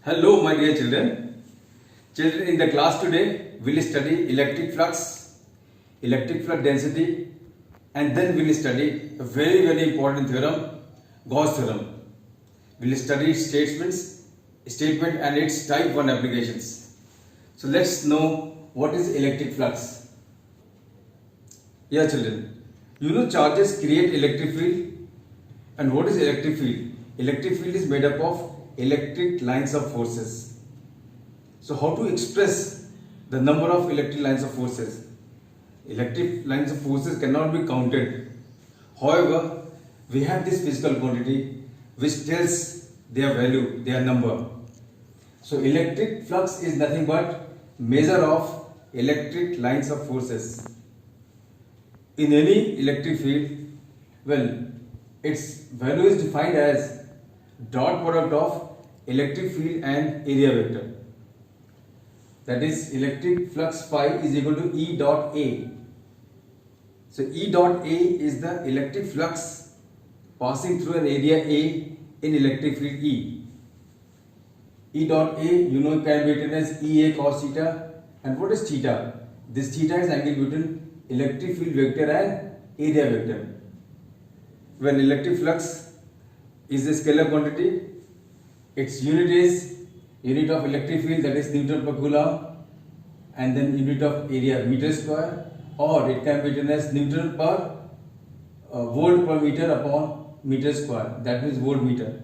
Hello, my dear children. Children, in the class today, we'll study electric flux density, and then we'll study a very important theorem, Gauss theorem. We'll study its statement and its type 1 applications. So let's know what is electric flux. Yeah, children. You know charges create electric field. And what is electric field? Electric field is made up of electric lines of forces. So how to express the number of electric lines of forces? Electric lines of forces cannot be counted. However, we have this physical quantity which tells their value, their number. So electric flux is nothing but measure of electric lines of forces. In any electric field, its value is defined as dot product of electric field and area vector. That is, electric flux phi is equal to E dot A. So E dot A is the electric flux passing through an area A in electric field E. E dot A, can be written as EA cos theta. And what is theta? This theta is angle between electric field vector and area vector. When electric flux is a scalar quantity, its unit is unit of electric field, that is Newton per Coulomb, and then unit of area meter square, or it can be written as Newton per volt per meter upon meter square, that means volt meter.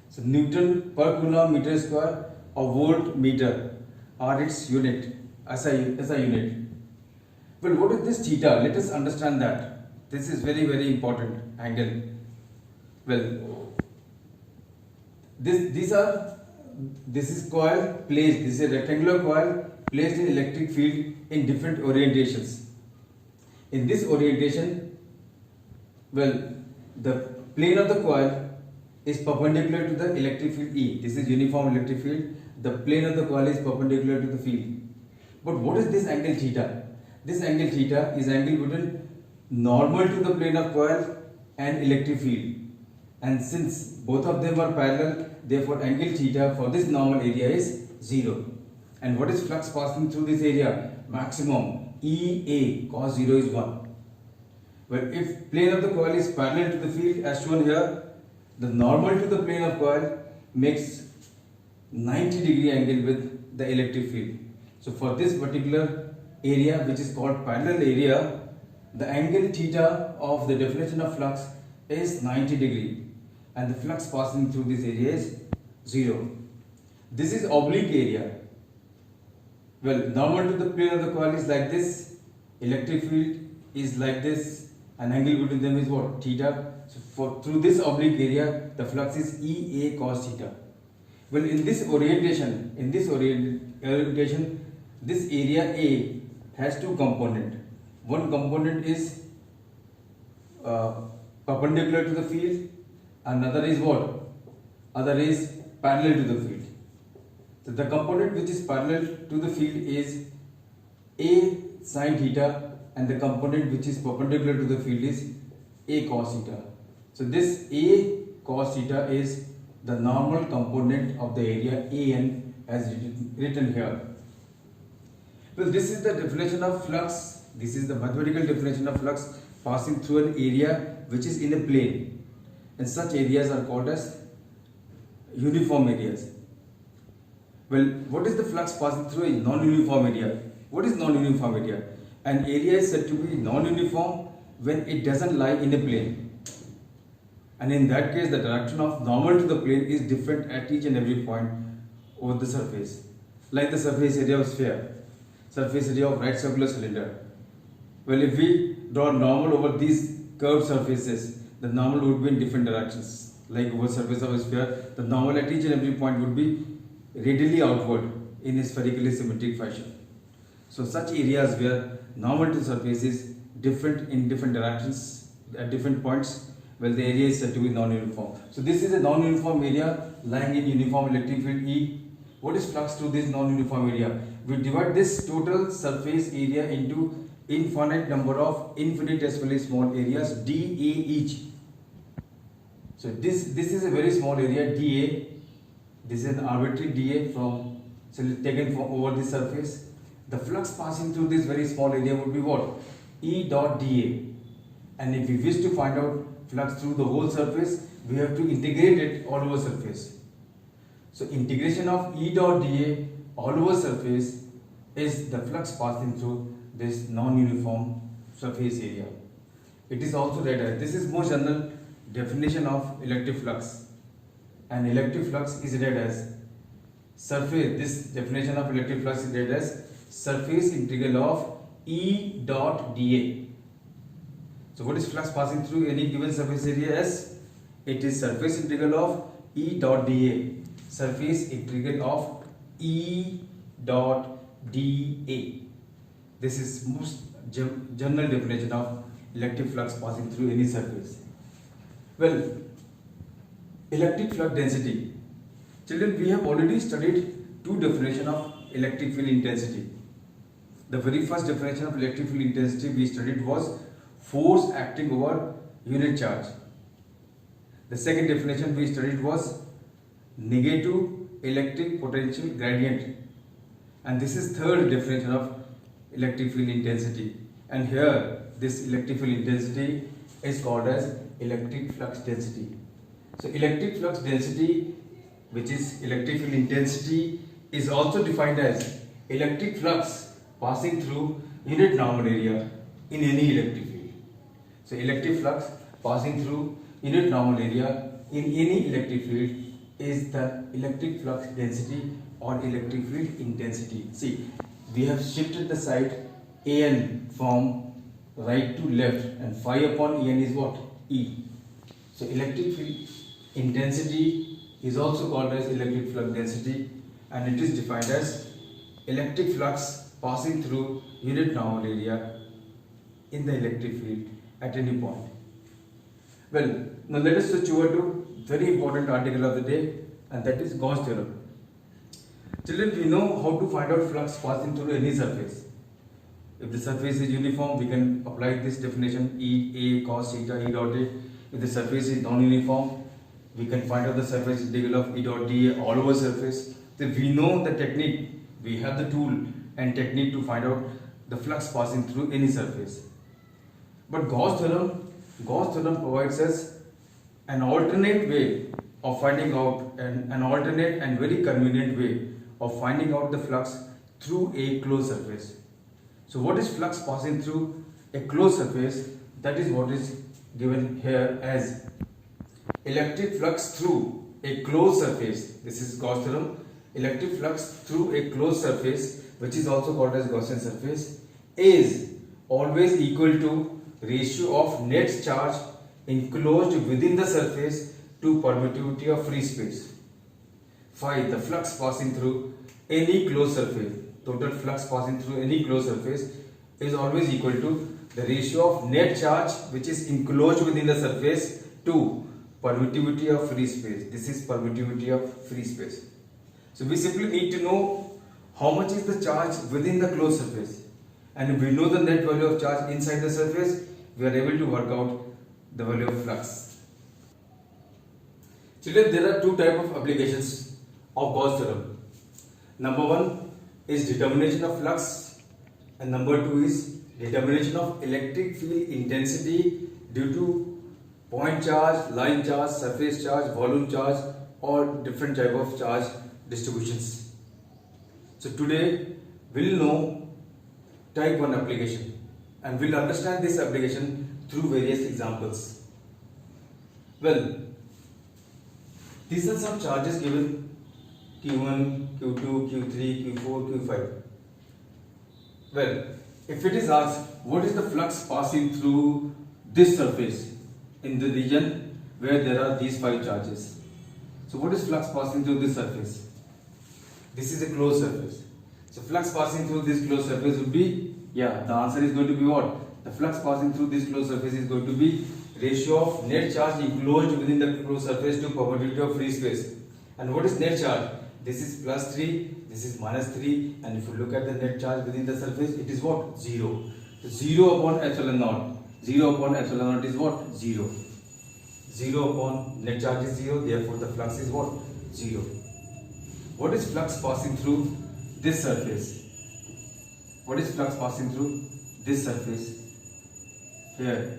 So Newton per Coulomb meter square or volt meter are its unit, SI unit. Well, what is this theta? Let us understand that. This is very important angle. Well, this is coil placed, this is a rectangular coil placed in electric field in different orientations. In this orientation, the plane of the coil is perpendicular to the electric field E. This is uniform electric field. The plane of the coil is perpendicular to the field. But what is this angle theta? This angle theta is angle between normal to the plane of coil and electric field. And since both of them are parallel, therefore angle theta for this normal area is 0. And what is flux passing through this area? Maximum EA cos 0 is 1. Well, if plane of the coil is parallel to the field as shown here, the normal to the plane of coil makes 90-degree angle with the electric field. So for this particular area, which is called parallel area, the angle theta of the definition of flux is 90-degree, and the flux passing through this area is 0. This is oblique area. Well, normal to the plane of the coil is like this, electric field is like this, and angle between them is what? Theta. So through this oblique area, the flux is EA cos theta. Well, in this orientation, this area A has two components. One component is perpendicular to the field, another is what? Other is parallel to the field. So the component which is parallel to the field is A sin theta, and the component which is perpendicular to the field is A cos theta. So this A cos theta is the normal component of the area AN as written here. Well, this is the definition of flux. This is the mathematical definition of flux passing through an area which is in a plane, and such areas are called as uniform areas. Well, what is the flux passing through a non-uniform area? What is non-uniform area? An area is said to be non-uniform when it doesn't lie in a plane, and in that case the direction of normal to the plane is different at each and every point over the surface, like the surface area of sphere, surface area of right circular cylinder. Well, if we draw normal over these curved surfaces, the normal would be in different directions. Like over surface of a sphere, the normal at each and every point would be radially outward in a spherically symmetric fashion. So such areas where normal to surface is different in different directions at different points, well, the area is said to be non-uniform. So this is a non-uniform area lying in uniform electric field E. What is flux through this non-uniform area? We divide this total surface area into infinite number of infinitesimally small areas dA each. So this is a very small area dA, This is an arbitrary dA taken from over the surface. The flux passing through this very small area would be what? E dot dA. And if we wish to find out flux through the whole surface, we have to integrate it all over surface. So integration of E dot dA all over surface is the flux passing through this non-uniform surface area. It is also read as, this is more general definition of electric flux. And electric flux is read as surface, this definition of electric flux is read as surface integral of E dot dA. So what is flux passing through any given surface area as? It is surface integral of E dot dA. Surface integral of E dot dA. This is most general definition of electric flux passing through any surface. Well, electric flux density. Children, we have already studied two definitions of electric field intensity. The very first definition of electric field intensity we studied was force acting over unit charge. The second definition we studied was negative electric potential gradient. And this is third definition of electric field intensity. And here this electric field intensity is called as electric flux density. So electric flux density, which is electric field intensity, is also defined as electric flux passing through unit normal area in any electric field. So electric flux passing through unit normal area in any electric field is the electric flux density or electric field intensity. See, we have shifted the side AN from right to left, and phi upon En is what? E. So electric field intensity is also called as electric flux density, and it is defined as electric flux passing through unit normal area in the electric field at any point. Well, now let us switch over to very important article of the day, and that is Gauss theorem. Children, we know how to find out flux passing through any surface. If the surface is uniform, we can apply this definition E A cos theta E dot A. If the surface is non-uniform, we can find out the surface integral of E dot dA all over surface. So we know the technique, we have the tool and technique to find out the flux passing through any surface. But Gauss theorem provides us an alternate way of finding out, an alternate and very convenient way of finding out the flux through a closed surface. So what is flux passing through a closed surface? That is what is given here as electric flux through a closed surface. This is Gauss theorem. Electric flux through a closed surface, which is also called as Gaussian surface, is always equal to ratio of net charge enclosed within the surface to permittivity of free space. Phi, the flux passing through any closed surface, total flux passing through any closed surface is always equal to the ratio of net charge which is enclosed within the surface to permittivity of free space. This is permittivity of free space. So we simply need to know how much is the charge within the closed surface, and if we know the net value of charge inside the surface, we are able to work out the value of flux. Children, there are two types of applications of Gauss theorem. Number one is determination of flux, and number two is determination of electric field intensity due to point charge, line charge, surface charge, volume charge, or different type of charge distributions. So today we'll know type 1 application, and we'll understand this application through various examples. Well, these are some charges given: Q1, Q2, Q3, Q4, Q5. Well, if it is asked what is the flux passing through this surface in the region where there are these 5 charges. So what is flux passing through this surface? This is a closed surface. So flux passing through this closed surface would be, the answer is going to be what? The flux passing through this closed surface is going to be ratio of net charge enclosed within the closed surface to permittivity of free space. And what is net charge? This is plus 3, this is minus 3, and if you look at the net charge within the surface, it is what? 0. So 0 upon epsilon naught. 0 upon epsilon naught is what? 0. 0 upon net charge is 0, therefore the flux is what? 0. what is flux passing through this surface? What is flux passing through this surface? Here.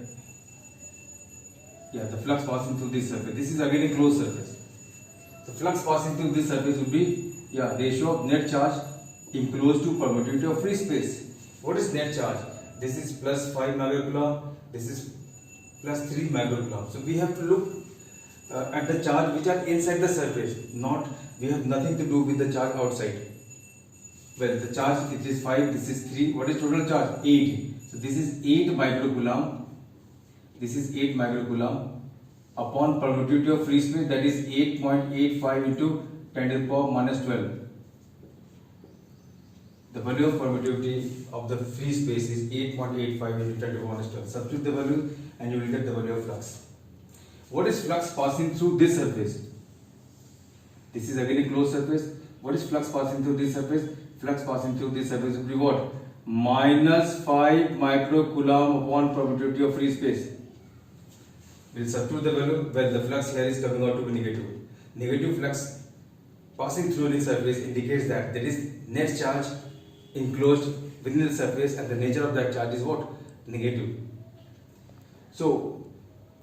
Yeah, the flux passing through this surface. This is again a closed surface. The flux passing through this surface would be, ratio of net charge enclosed to permittivity of free space. What is net charge? This is plus 5 megacoulomb. This is plus 3 megacoulomb. So we have to look at the charge which are inside the surface. We have nothing to do with the charge outside. Well, the charge, it is 5, this is 3. What is total charge? 8. So this is 8 microcoulomb. This is 8 microcoulomb upon permittivity of free space, that is 8.85 into 10 to the power minus 12. The value of permittivity of the free space is 8.85 into 10 to the power minus 12. Substitute the value and you will get the value of flux. What is flux passing through this surface? This is again a closed surface. What is flux passing through this surface? Flux passing through this surface will be what? Minus 5 microcoulomb upon permittivity of free space. We will substitute the value. Well, the flux here is coming out to be negative. Negative flux passing through the surface indicates that there is net charge enclosed within the surface, and the nature of that charge is what? Negative. So,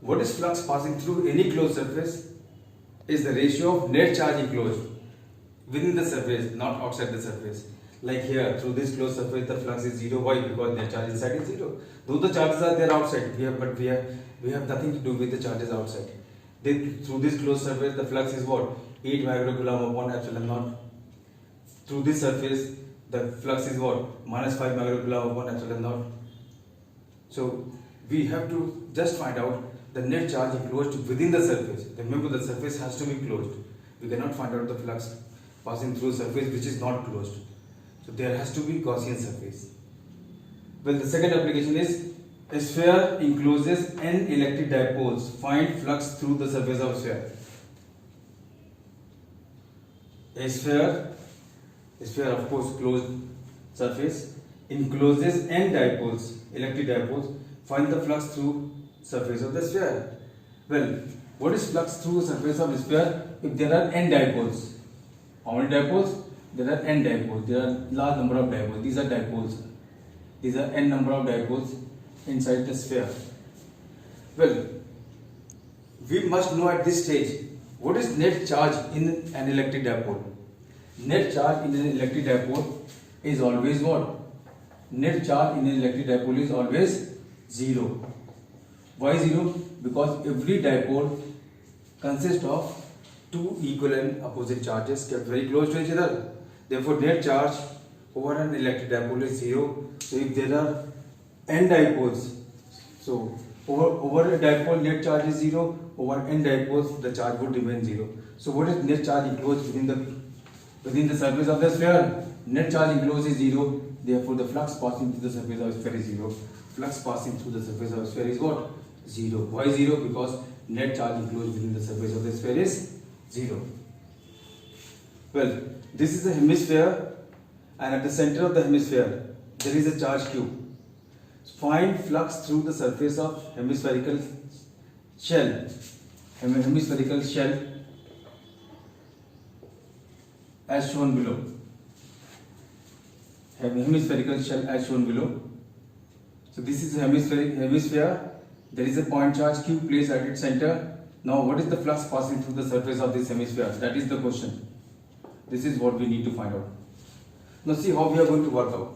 what is flux passing through any closed surface? Is the ratio of net charge enclosed within the surface, not outside the surface. Like here, through this closed surface, the flux is 0. Why? Because net charge inside is 0. Though the charges are there outside, we have nothing to do with the charges outside. Through this closed surface, the flux is what? 8 microcoulomb upon epsilon naught. Through this surface, the flux is what? Minus 5 microcoulomb upon epsilon naught. So, we have to just find out the net charge enclosed within the surface. Remember, the surface has to be closed. We cannot find out the flux passing through surface which is not closed. So there has to be Gaussian surface. Well, the second application is a sphere encloses n electric dipoles. Find flux through the surface of sphere. A sphere of course closed surface, encloses n dipoles, electric dipoles. Find the flux through surface of the sphere. Well, what is flux through the surface of the sphere if there are n dipoles? How many dipoles? There are n dipoles. There are large number of dipoles. These are dipoles. These are n number of dipoles inside the sphere. Well, we must know at this stage what is net charge in an electric dipole. Net charge in an electric dipole is always what? Net charge in an electric dipole is always 0. Why 0? Because every dipole consists of two equal and opposite charges kept very close to each other. Therefore, net charge over an electric dipole is 0. So, if there are n dipoles, so over a dipole net charge is 0. Over n dipoles the charge would remain 0. So, what is net charge enclosed within the surface of the sphere? Net charge enclosed is 0. Therefore, the flux passing through the surface of the sphere is 0. Flux passing through the surface of the sphere is what? 0. Why 0? Because net charge enclosed within the surface of the sphere is 0. Well, this is a hemisphere, and at the center of the hemisphere there is a charge q. Find flux through the surface of hemispherical shell. Hemispherical shell as shown below. Hemispherical shell as shown below. So this is a hemisphere. There is a point charge q placed at its center. Now, what is the flux passing through the surface of this hemisphere? That is the question. This is what we need to find out. Now, see how we are going to work out.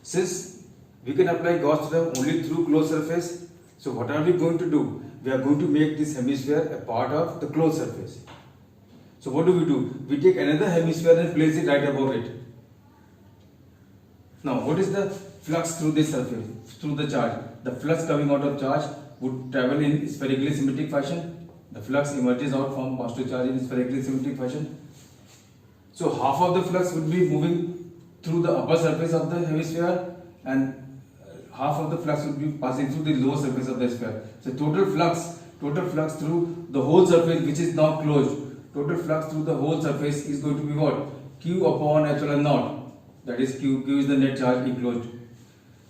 Since we can apply Gauss theorem only through closed surface, so what are we going to do? We are going to make this hemisphere a part of the closed surface. So, what do? We take another hemisphere and place it right above it. Now, what is the flux through this surface, through the charge? The flux coming out of charge would travel in spherically symmetric fashion. The flux emerges out from positive charge in spherically symmetric fashion. So half of the flux would be moving through the upper surface of the hemisphere, and half of the flux would be passing through the lower surface of the sphere. So total flux through the whole surface which is now closed, total flux through the whole surface is going to be what? Q upon epsilon naught. That is Q is the net charge enclosed.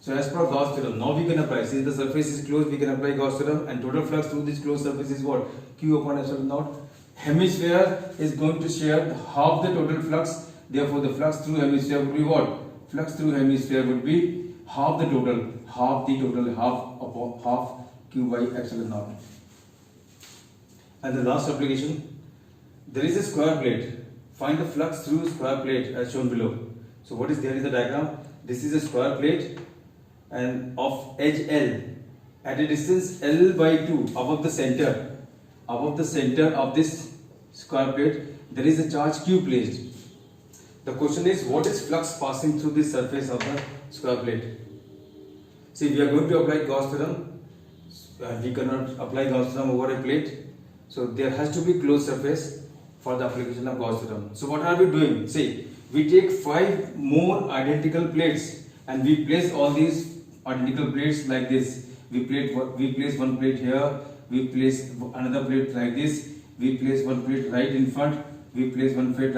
So as per Gauss theorem, now we can apply, since the surface is closed, we can apply Gauss theorem, and total flux through this closed surface is what? Q upon epsilon naught. hemisphere is going to share half the total flux. Therefore, the flux through hemisphere would be what? Flux through hemisphere would be half the total, half Q by epsilon naught. And the last application, there is a square plate. Find the flux through square plate as shown below. So what is there in the diagram? This is a square plate and of edge L at a distance L by 2 above the center of this square plate, there is a charge Q placed. The question is, what is flux passing through the surface of the square plate? See, we are going to apply Gauss theorem. We cannot apply Gauss theorem over a plate. So there has to be closed surface for the application of Gauss theorem. So what are we doing? See, we take 5 more identical plates and we place all these identical plates like this. We place one plate here, we place another plate like this, we place one plate right in front, we place one plate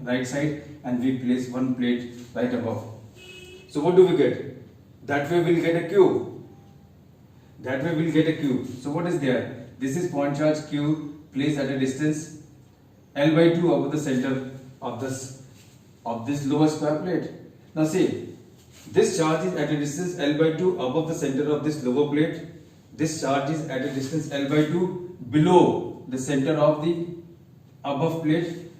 right side, and we place one plate right above. So what do we get? That way we'll get a Q. So what is there? This is point charge Q placed at a distance L by 2 above the center of this lower square plate. Now see, this charge is at a distance L by 2 above the center of this lower plate. This charge is at a distance L by 2 below the center of the above plate.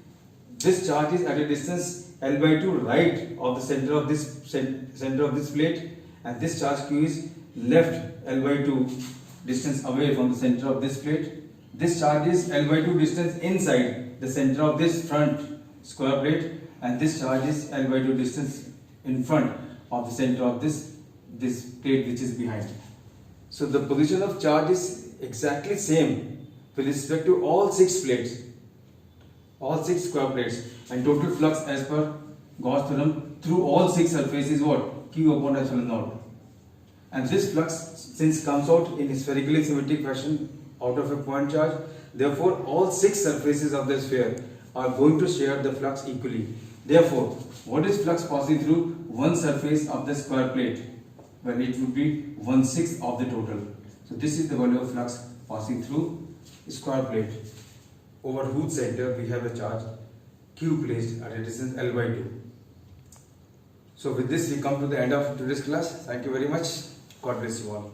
This charge is at a distance L by 2 right of the center of this plate, and this charge Q is left L by 2 distance away from the center of this plate. This charge is L by 2 distance inside the center of this front square plate, and this charge is L by 2 distance in front of the center of this plate which is behind. So the position of charge is exactly same with respect to all 6 plates, all 6 square plates, and total flux as per Gauss theorem through all 6 surfaces is what? Q upon epsilon naught. And this flux, since comes out in a spherically symmetric fashion out of a point charge, therefore all 6 surfaces of the sphere are going to share the flux equally. Therefore, what is flux passing through one surface of the square plate? Well, it would be 1/6 of the total. So this is the value of flux passing through square plate, over whose center we have a charge Q placed at a distance L by 2. So with this we come to the end of today's class. Thank you very much. God bless you all.